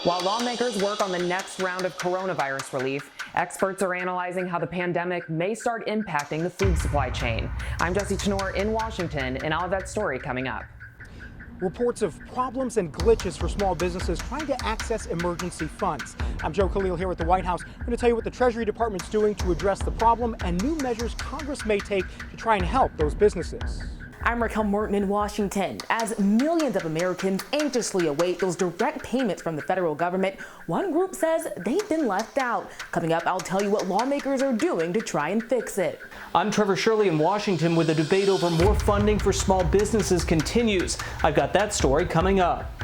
While lawmakers work on the next round of coronavirus relief, experts are analyzing how the pandemic may start impacting the food supply chain. I'm Jesse Chenor in Washington, and I'll have that story coming up. Reports of problems and glitches for small businesses trying to access emergency funds. I'm Joe Khalil here at the White House. I'm going to tell you what the Treasury Department's doing to address the problem and new measures Congress may take to try and help those businesses. I'm Raquel Merton in Washington. As millions of Americans anxiously await those direct payments from the federal government, one group says they've been left out. Coming up, I'll tell you what lawmakers are doing to try and fix it. I'm Trevor Shirley in Washington, where the debate over more funding for small businesses continues. I've got that story coming up.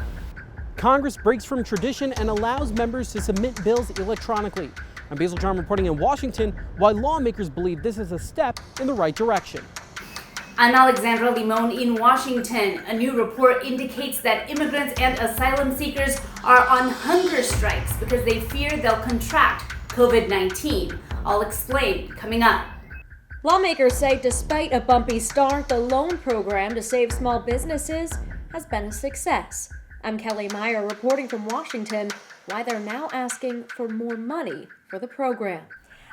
Congress breaks from tradition and allows members to submit bills electronically. I'm Basil John reporting in Washington, why lawmakers believe this is a step in the right direction. I'm Alexandra Limon in Washington. A new report indicates that immigrants and asylum seekers are on hunger strikes because they fear they'll contract COVID-19. I'll explain coming up. Lawmakers say despite a bumpy start, the loan program to save small businesses has been a success. I'm Kelly Meyer reporting from Washington, why they're now asking for more money for the program.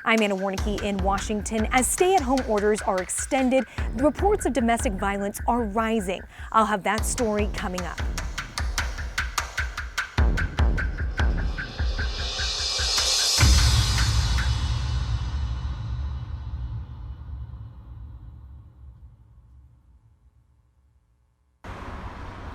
I'm Anna Warnicki in Washington. As stay-at-home orders are extended, the reports of domestic violence are rising. I'll have that story coming up.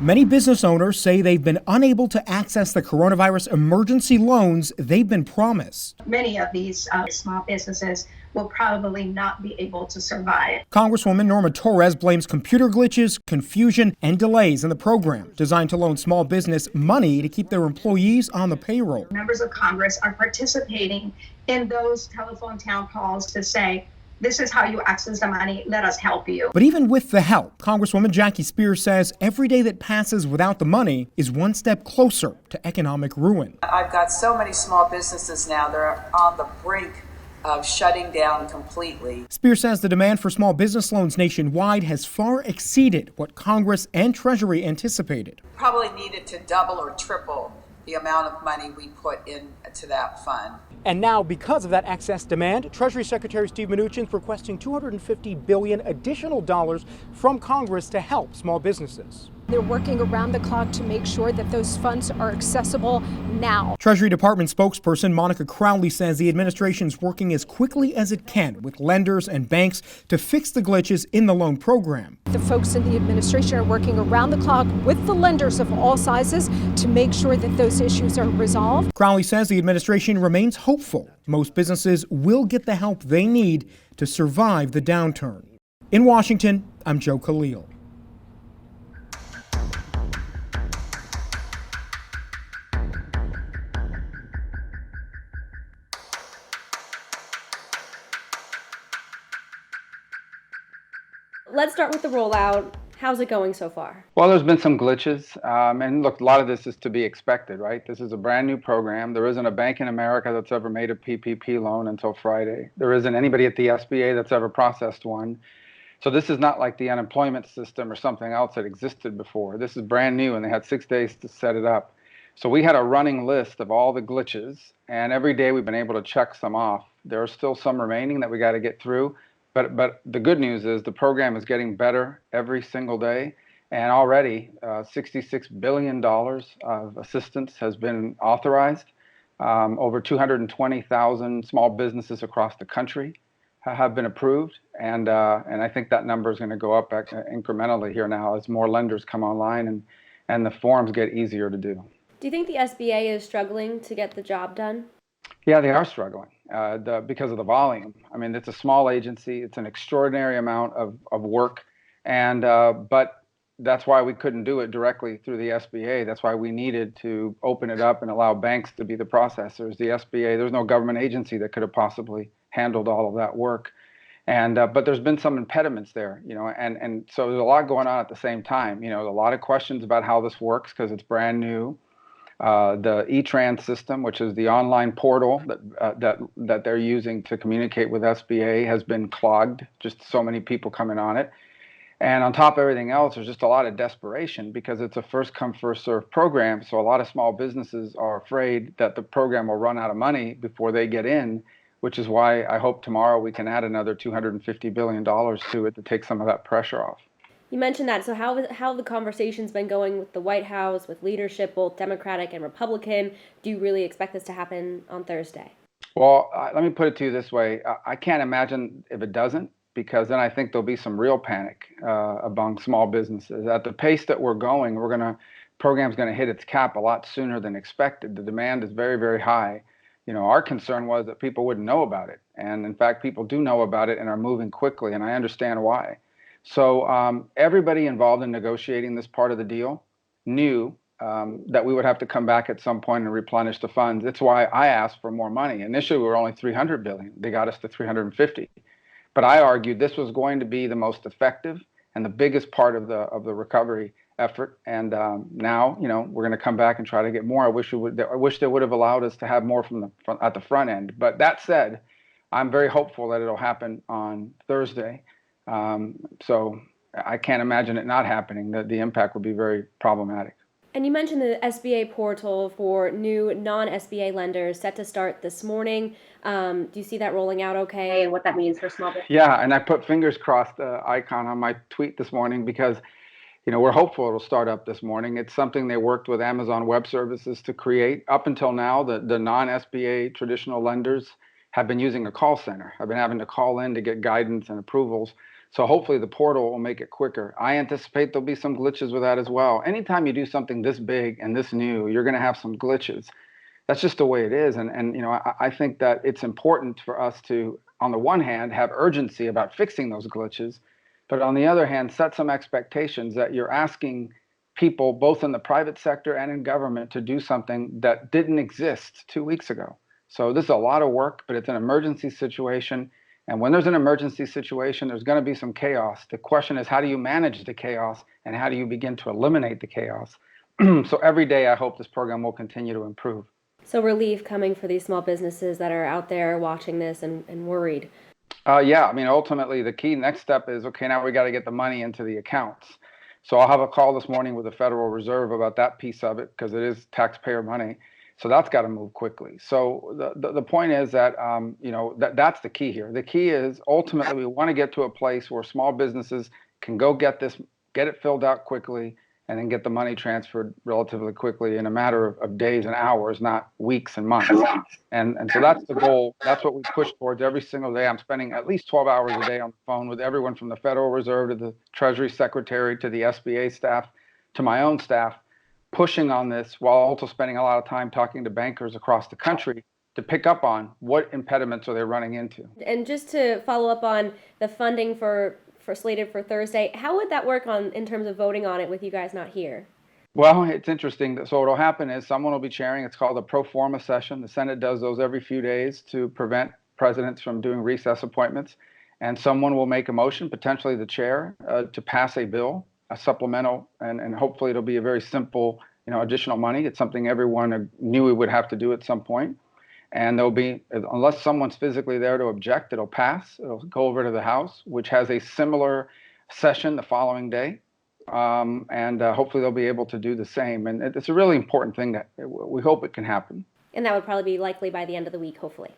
Many business owners say they've been unable to access the coronavirus emergency loans they've been promised. Many of these small businesses will probably not be able to survive. Congresswoman Norma Torres blames computer glitches, confusion, and delays in the program designed to loan small business money to keep their employees on the payroll. Members of Congress are participating in those telephone town calls to say, this is how you access the money. Let us help you. But even with the help, Congresswoman Jackie Spears says every day that passes without the money is one step closer to economic ruin. I've got so many small businesses now that are on the brink of shutting down completely. Spears says the demand for small business loans nationwide has far exceeded what Congress and Treasury anticipated. Probably needed to double or triple the amount of money we put into that fund. And now, because of that excess demand, Treasury Secretary Steve Mnuchin is requesting $250 billion additional dollars from Congress to help small businesses. They're working around the clock to make sure that those funds are accessible now. Treasury Department spokesperson Monica Crowley says the administration is working as quickly as it can with lenders and banks to fix the glitches in the loan program. The folks in the administration are working around the clock with the lenders of all sizes to make sure that those issues are resolved. Crowley says the administration remains hopeful most businesses will get the help they need to survive the downturn. In Washington, I'm Joe Khalil. Let's start with the rollout. How's it going so far? Well, there's been some glitches. And look, a lot of this is to be expected, right? This is a brand new program. There isn't a bank in America that's ever made a PPP loan until Friday. There isn't anybody at the SBA that's ever processed one. So this is not like the unemployment system or something else that existed before. This is brand new, and they had 6 days to set it up. So we had a running list of all the glitches, and every day we've been able to check some off. There are still some remaining that we got to get through. But the good news is the program is getting better every single day, and already $66 billion of assistance has been authorized. Over 220,000 small businesses across the country have been approved, and I think that number is going to go up incrementally here now as more lenders come online and the forms get easier to do. Do you think the SBA is struggling to get the job done? Yeah, they are struggling because of the volume. I mean, it's a small agency. It's an extraordinary amount of work. But that's why we couldn't do it directly through the SBA. That's why we needed to open it up and allow banks to be the processors. The SBA, there's no government agency that could have possibly handled all of that work. But there's been some impediments there, and so there's a lot going on at the same time. A lot of questions about how this works because it's brand new. The E-Trans system, which is the online portal that they're using to communicate with SBA, has been clogged. Just so many people coming on it. And on top of everything else, there's just a lot of desperation because it's a first come, first served program. So a lot of small businesses are afraid that the program will run out of money before they get in, which is why I hope tomorrow we can add another $250 billion to it to take some of that pressure off. You mentioned that. So how have the conversations been going with the White House, with leadership, both Democratic and Republican? Do you really expect this to happen on Thursday? Well, let me put it to you this way. I can't imagine if it doesn't, because then I think there'll be some real panic among small businesses. At the pace that we're going, program's going to hit its cap a lot sooner than expected. The demand is very, very high. You know, our concern was that people wouldn't know about it. And in fact, people do know about it and are moving quickly, and I understand why. So everybody involved in negotiating this part of the deal knew that we would have to come back at some point and replenish the funds. It's why I asked for more money. Initially, we were only $300 billion. They got us to $350. But I argued this was going to be the most effective and the biggest part of the recovery effort. And now, you know, we're going to come back and try to get more. I wish they would have allowed us to have more at the front end. But that said, I'm very hopeful that it'll happen on Thursday. So I can't imagine it not happening. The impact would be very problematic. And you mentioned the SBA portal for new non-SBA lenders set to start this morning. Do you see that rolling out okay, and what that means for small business? Yeah, and I put fingers crossed icon on my tweet this morning because, you know, we're hopeful it'll start up this morning. It's something they worked with Amazon Web Services to create. Up until now, the non-SBA traditional lenders have been using a call center. I've been having to call in to get guidance and approvals. So hopefully the portal will make it quicker. I anticipate there'll be some glitches with that as well. Anytime you do something this big and this new, you're going to have some glitches. That's just the way it is. And you know, I think that it's important for us to, on the one hand, have urgency about fixing those glitches, but on the other hand, set some expectations that you're asking people, both in the private sector and in government, to do something that didn't exist 2 weeks ago. So this is a lot of work, but it's an emergency situation. And when there's an emergency situation, there's going to be some chaos. The question is, how do you manage the chaos and how do you begin to eliminate the chaos? So every day, I hope this program will continue to improve. So relief coming for these small businesses that are out there watching this and worried. Yeah, I mean, ultimately, the key next step is, okay, now we got to get the money into the accounts. So I'll have a call this morning with the Federal Reserve about that piece of it because it is taxpayer money. So that's got to move quickly. So the point is that, you know, that's the key here. The key is ultimately we want to get to a place where small businesses can go get it filled out quickly, and then get the money transferred relatively quickly in a matter of days and hours, not weeks and months. And so that's the goal. That's what we push towards every single day. I'm spending at least 12 hours a day on the phone with everyone from the Federal Reserve to the Treasury Secretary to the SBA staff to my own staff, pushing on this while also spending a lot of time talking to bankers across the country to pick up on what impediments are they running into. And just to follow up on the funding for slated for Thursday, how would that work in terms of voting on it with you guys not here? Well, it's interesting. So what'll happen is someone will be chairing. It's called a pro forma session. The Senate does those every few days to prevent presidents from doing recess appointments. And someone will make a motion, potentially the chair, to pass a bill, a supplemental, and hopefully it'll be a very simple, you know, additional money. It's something everyone knew we would have to do at some point. And there'll be, unless someone's physically there to object, it'll pass. It'll go over to the House, which has a similar session the following day. And hopefully they'll be able to do the same. And it's a really important thing that we hope it can happen. And that would probably be likely by the end of the week, hopefully.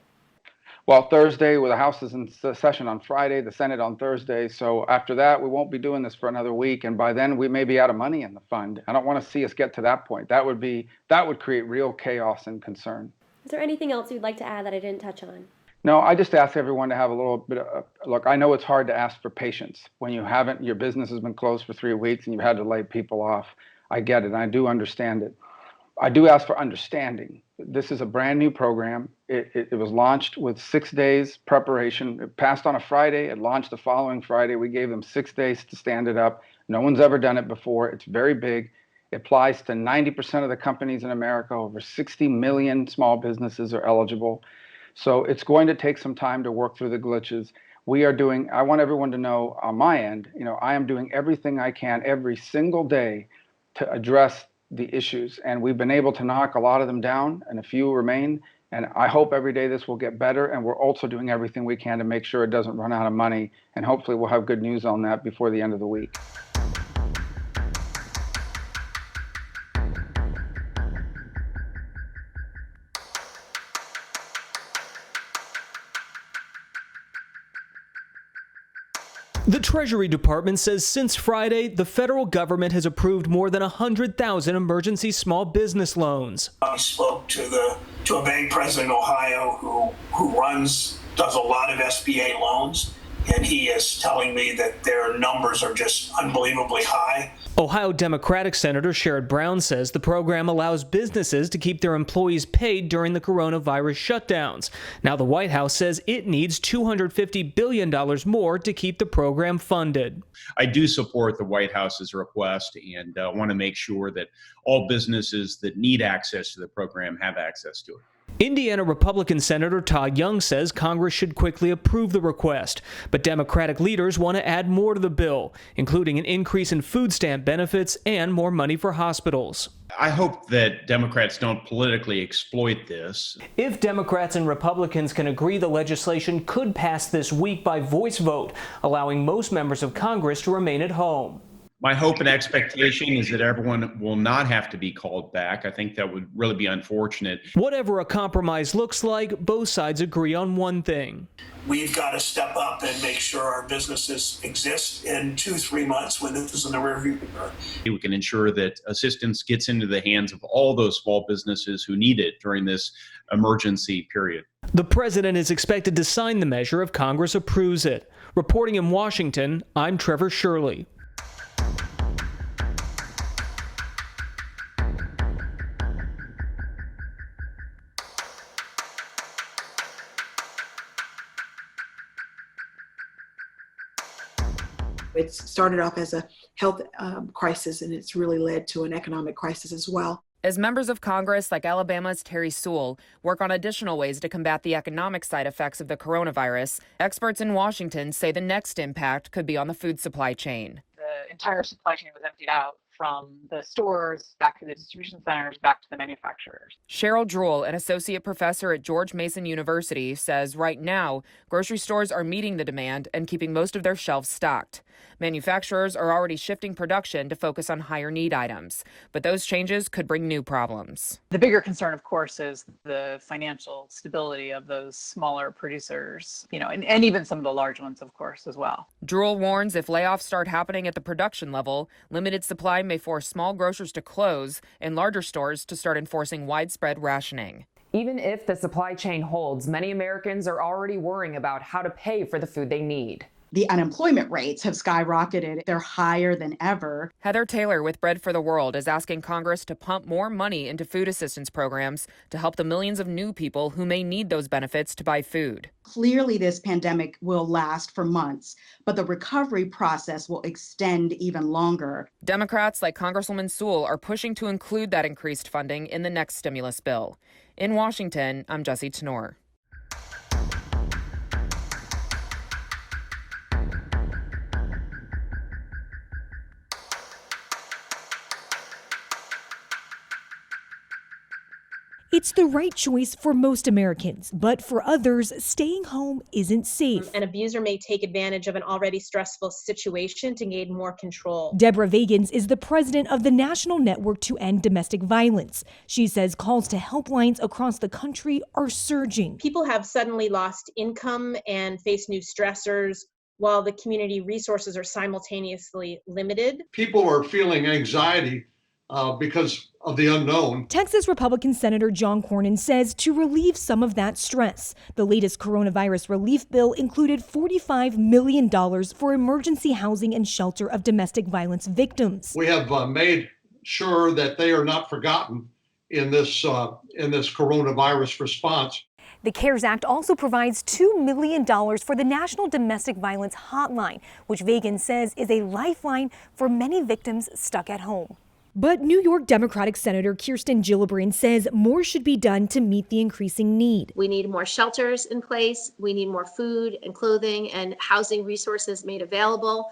Well, Thursday, the House is in session on Friday, the Senate on Thursday. So after that, we won't be doing this for another week. And by then, we may be out of money in the fund. I don't want to see us get to that point. That would create real chaos and concern. Is there anything else you'd like to add that I didn't touch on? No, I just ask everyone to have a little bit of, look, I know it's hard to ask for patience when your business has been closed for 3 weeks and you've had to lay people off. I get it, and I do understand it. I do ask for understanding. This is a brand new program. It was launched with 6 days preparation. It passed on a Friday. It launched the following Friday. We gave them 6 days to stand it up. No one's ever done it before. It's very big. It applies to 90% of the companies in America. Over 60 million small businesses are eligible. So it's going to take some time to work through the glitches. I want everyone to know on my end, you know, I am doing everything I can every single day to address the issues. And we've been able to knock a lot of them down and a few remain. And I hope every day this will get better, and we're also doing everything we can to make sure it doesn't run out of money, and hopefully we'll have good news on that before the end of the week. The Treasury Department says since Friday, the federal government has approved more than 100,000 emergency small business loans. I spoke to a bank president in Ohio who does a lot of SBA loans, and he is telling me that their numbers are just unbelievably high. Ohio Democratic Senator Sherrod Brown says the program allows businesses to keep their employees paid during the coronavirus shutdowns. Now the White House says it needs $250 billion more to keep the program funded. I do support the White House's request and want to make sure that all businesses that need access to the program have access to it. Indiana Republican Senator Todd Young says Congress should quickly approve the request, but Democratic leaders want to add more to the bill, including an increase in food stamp benefits and more money for hospitals. I hope that Democrats don't politically exploit this. If Democrats and Republicans can agree, the legislation could pass this week by voice vote, allowing most members of Congress to remain at home. My hope and expectation is that everyone will not have to be called back. I think that would really be unfortunate. Whatever a compromise looks like, both sides agree on one thing. We've got to step up and make sure our businesses exist in 2-3 months when this is in the rearview mirror. We can ensure that assistance gets into the hands of all those small businesses who need it during this emergency period. The president is expected to sign the measure if Congress approves it. Reporting in Washington, I'm Trevor Shirley. It started off as a health crisis, and it's really led to an economic crisis as well. As members of Congress like Alabama's Terry Sewell work on additional ways to combat the economic side effects of the coronavirus, experts in Washington say the next impact could be on the food supply chain. The entire supply chain was emptied out, from the stores back to the distribution centers, back to the manufacturers. Cheryl Druhl, an associate professor at George Mason University, says right now, grocery stores are meeting the demand and keeping most of their shelves stocked. Manufacturers are already shifting production to focus on higher need items, but those changes could bring new problems. The bigger concern, of course, is the financial stability of those smaller producers, and even some of the large ones, of course, as well. Druhl warns if layoffs start happening at the production level, limited supply may force small grocers to close and larger stores to start enforcing widespread rationing. Even if the supply chain holds, many Americans are already worrying about how to pay for the food they need. The unemployment rates have skyrocketed. They're higher than ever. Heather Taylor with Bread for the World is asking Congress to pump more money into food assistance programs to help the millions of new people who may need those benefits to buy food. Clearly, this pandemic will last for months, but the recovery process will extend even longer. Democrats like Congresswoman Sewell are pushing to include that increased funding in the next stimulus bill. In Washington, I'm Jessie Tenor. It's the right choice for most Americans, but for others, staying home isn't safe. An abuser may take advantage of an already stressful situation to gain more control. Deborah Vagans is the president of the National Network to End Domestic Violence. She says calls to helplines across the country are surging. People have suddenly lost income and face new stressors, while the community resources are simultaneously limited. People are feeling anxiety because of the unknown. Texas Republican Senator John Cornyn says to relieve some of that stress, the latest coronavirus relief bill included $45 million for emergency housing and shelter of domestic violence victims. We have made sure that they are not forgotten in this coronavirus response. The CARES Act also provides $2 million for the National Domestic Violence Hotline, which Vagans says is a lifeline for many victims stuck at home. But New York Democratic Senator Kirsten Gillibrand says more should be done to meet the increasing need. We need more shelters in place. We need more food and clothing and housing resources made available.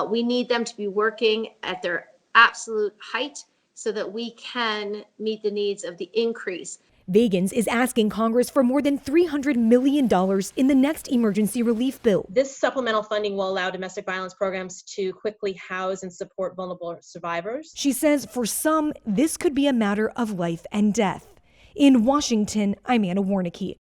We need them to be working at their absolute height so that we can meet the needs of the increase. Vegans is asking Congress for more than $300 million in the next emergency relief bill. This supplemental funding will allow domestic violence programs to quickly house and support vulnerable survivors. She says for some, this could be a matter of life and death. In Washington, I'm Anna Warnicki.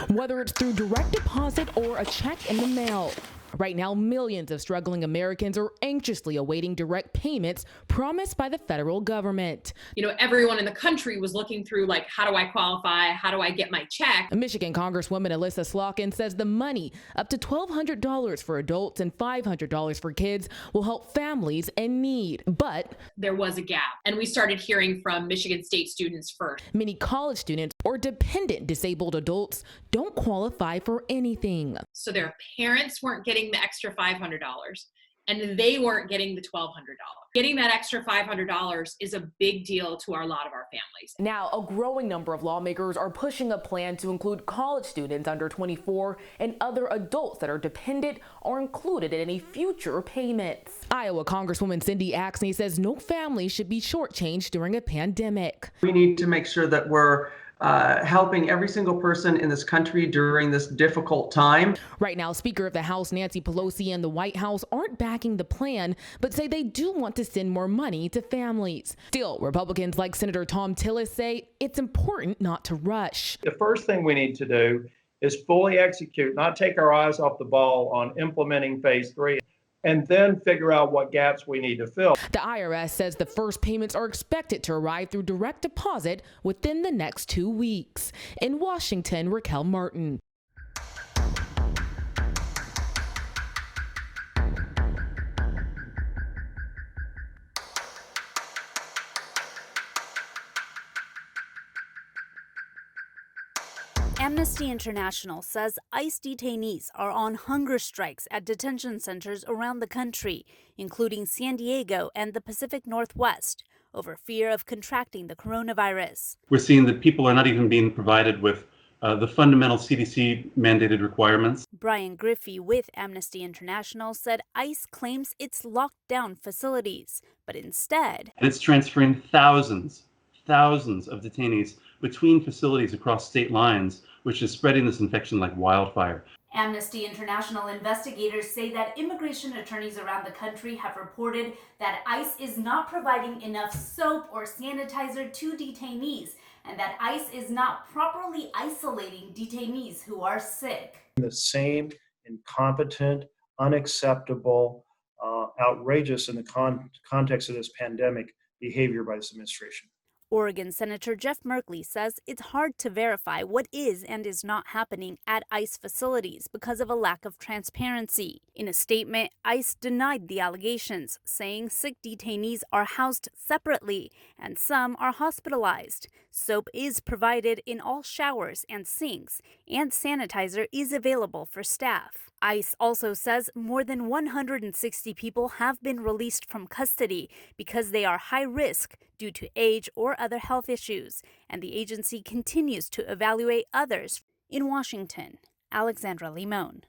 Whether it's through direct deposit or a check in the mail. Right now, millions of struggling Americans are anxiously awaiting direct payments promised by the federal government. You know, everyone in the country was looking through, like, how do I qualify? How do I get my check? Michigan Congresswoman Alyssa Slotkin says the money, up to $1,200 for adults and $500 for kids, will help families in need. But there was a gap, and we started hearing from Michigan State students first. Many college students or dependent disabled adults don't qualify for anything. So their parents weren't getting the extra $500 and they weren't getting the $1,200. Getting that extra $500 is a big deal to a lot of our families. Now, a growing number of lawmakers are pushing a plan to include college students under 24 and other adults that are dependent or included in any future payments. Iowa Congresswoman Cindy Axne says no family should be shortchanged during a pandemic. We need to make sure that we're helping every single person in this country during this difficult time. Right now, Speaker of the House Nancy Pelosi and the White House aren't backing the plan, but say they do want to send more money to families. Still, Republicans like Senator Tom Tillis say it's important not to rush. The first thing we need to do is fully execute, not take our eyes off the ball on implementing phase 3. And then figure out what gaps we need to fill. The IRS says the first payments are expected to arrive through direct deposit within the next 2 weeks. In Washington, Raquel Martin. Amnesty International says ICE detainees are on hunger strikes at detention centers around the country, including San Diego and the Pacific Northwest, over fear of contracting the coronavirus. We're seeing that people are not even being provided with the fundamental CDC mandated requirements. Brian Griffey with Amnesty International said ICE claims it's locked down facilities, but instead it's transferring thousands of detainees between facilities across state lines, which is spreading this infection like wildfire. Amnesty International investigators say that immigration attorneys around the country have reported that ICE is not providing enough soap or sanitizer to detainees, and that ICE is not properly isolating detainees who are sick. The same incompetent, unacceptable, outrageous in the context of this pandemic behavior by this administration. Oregon Senator Jeff Merkley says it's hard to verify what is and is not happening at ICE facilities because of a lack of transparency. In a statement, ICE denied the allegations, saying sick detainees are housed separately and some are hospitalized. Soap is provided in all showers and sinks, and sanitizer is available for staff. ICE also says more than 160 people have been released from custody because they are high risk due to age or other health issues, and the agency continues to evaluate others. In Washington, Alexandra Limon.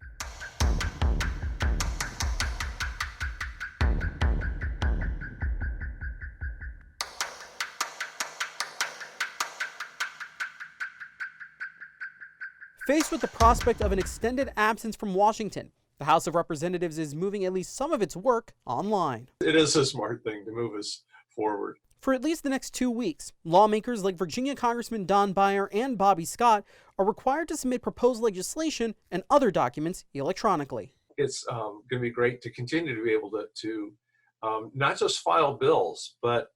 Faced with the prospect of an extended absence from Washington, the House of Representatives is moving at least some of its work online. It is a smart thing to move us forward. For at least the next 2 weeks, lawmakers like Virginia Congressman Don Beyer and Bobby Scott are required to submit proposed legislation and other documents electronically. It's going to be great to continue to be able to not just file bills, but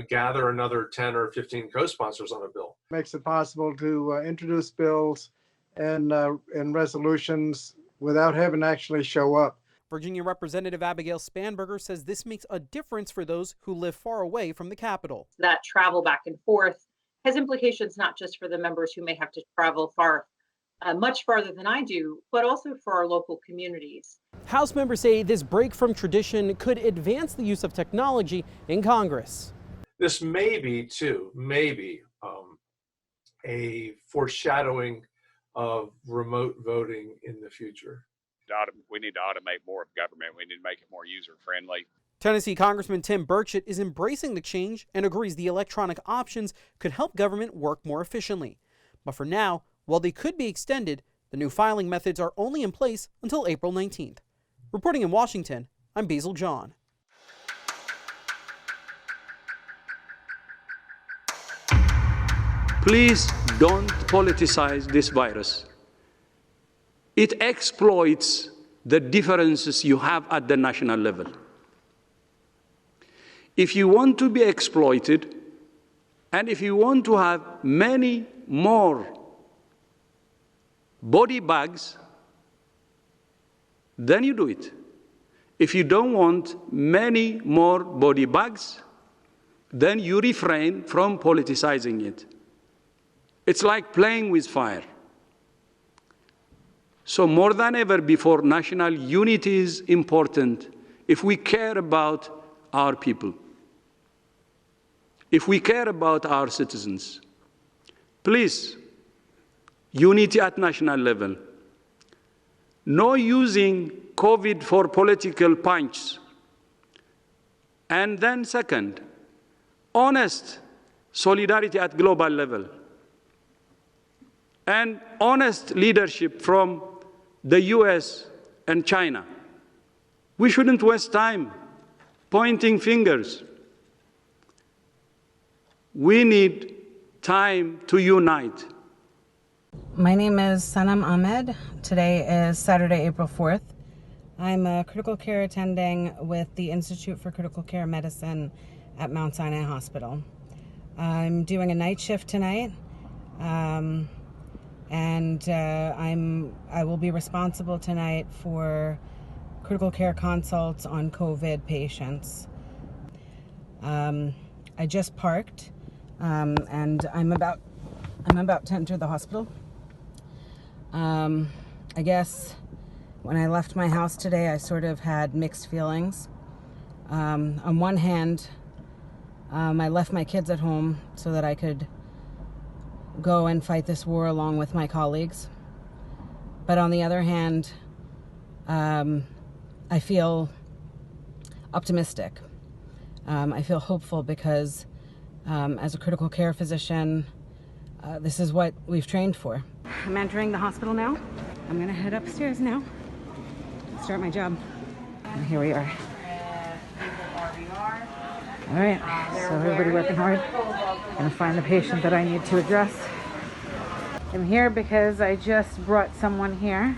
gather another 10 or 15 co-sponsors on a bill. Makes it possible to introduce bills and resolutions without having to actually show up. Virginia Representative Abigail Spanberger says this makes a difference for those who live far away from the Capitol. That travel back and forth has implications not just for the members who may have to travel much farther than I do, but also for our local communities. House members say this break from tradition could advance the use of technology in Congress. This may be a foreshadowing of remote voting in the future. We need to automate more of government. We need to make it more user-friendly. Tennessee Congressman Tim Burchett is embracing the change and agrees the electronic options could help government work more efficiently. But for now, while they could be extended, the new filing methods are only in place until April 19th. Reporting in Washington, I'm Basil John. Please don't politicize this virus. It exploits the differences you have at the national level. If you want to be exploited, and if you want to have many more body bags, then you do it. If you don't want many more body bags, then you refrain from politicizing it. It's like playing with fire. So more than ever before, national unity is important if we care about our people, if we care about our citizens. Please, unity at national level. No using COVID for political punches. And then second, honest solidarity at global level. And honest leadership from the US and China. We shouldn't waste time pointing fingers. We need time to unite. My name is Sanam Ahmed. Today is Saturday, April 4th. I'm a critical care attending with the Institute for Critical Care Medicine at Mount Sinai Hospital. I'm doing a night shift tonight. I will be responsible tonight for critical care consults on COVID patients. I just parked, and I'm about to enter the hospital. I guess when I left my house today, I sort of had mixed feelings. On one hand, I left my kids at home so that I could go and fight this war along with my colleagues. But on the other hand, I feel optimistic. I feel hopeful because as a critical care physician, this is what we've trained for. I'm entering the hospital now. I'm gonna head upstairs now, start my job. And here we are. All right, so everybody working hard. Gonna find the patient that I need to address. I'm here because I just brought someone here.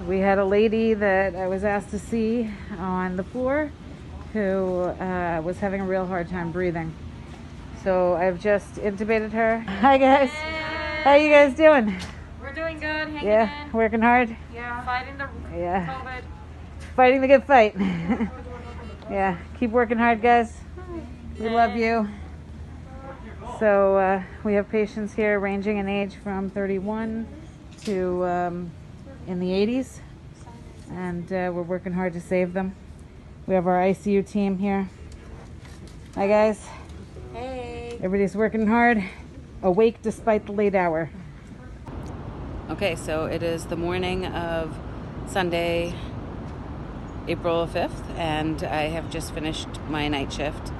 We had a lady that I was asked to see on the floor who was having a real hard time breathing. So I've just intubated her. Hi guys. Hey. How you guys doing? We're doing good, hanging in. Working hard? Yeah, fighting the COVID. Fighting the good fight. Yeah, keep working hard, guys. We love you. So we have patients here ranging in age from 31 to in the 80s, and we're working hard to save them. We have our ICU team here. Hi guys. Hey. Everybody's working hard, awake despite the late hour. Okay, so it is the morning of Sunday, April 5th, and I have just finished my night shift.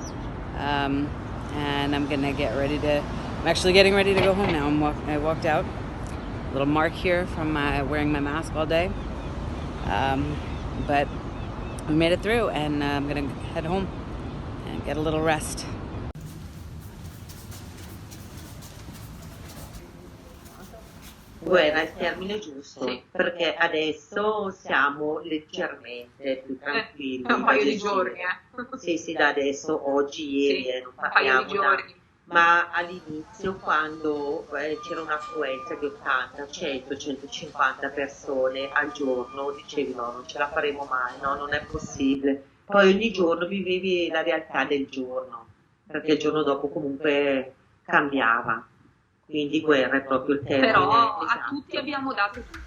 And I'm gonna I'm actually getting ready to go home now. I walked out. A little mark here from wearing my mask all day. But we made it through, and I'm gonna head home and get a little rest. Era il termine giusto, perché adesso siamo leggermente più tranquilli. Un paio di giorni, Sì, da adesso, oggi, ieri, non parliamo ma all'inizio quando c'era un'affluenza di 80, 100, 150 persone al giorno, dicevi no, non ce la faremo mai, no, non è possibile. Poi ogni giorno vivevi la realtà del giorno, perché il giorno dopo comunque cambiava. Quindi guerra è proprio il termine. Però esatto. a tutti abbiamo dato tutto.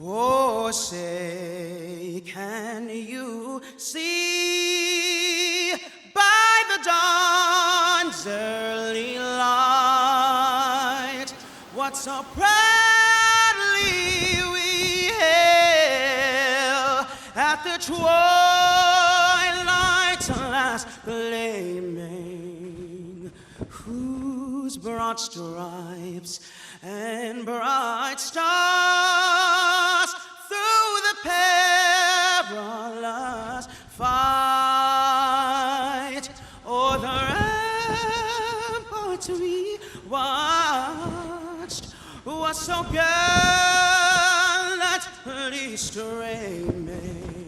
Oh, say, can you see by the dawn's early light what so proudly we hail at the twilight's last gleaming, whose broad stripes and bright stars through the perilous fight o'er the ramparts we watched was so gallantly streaming.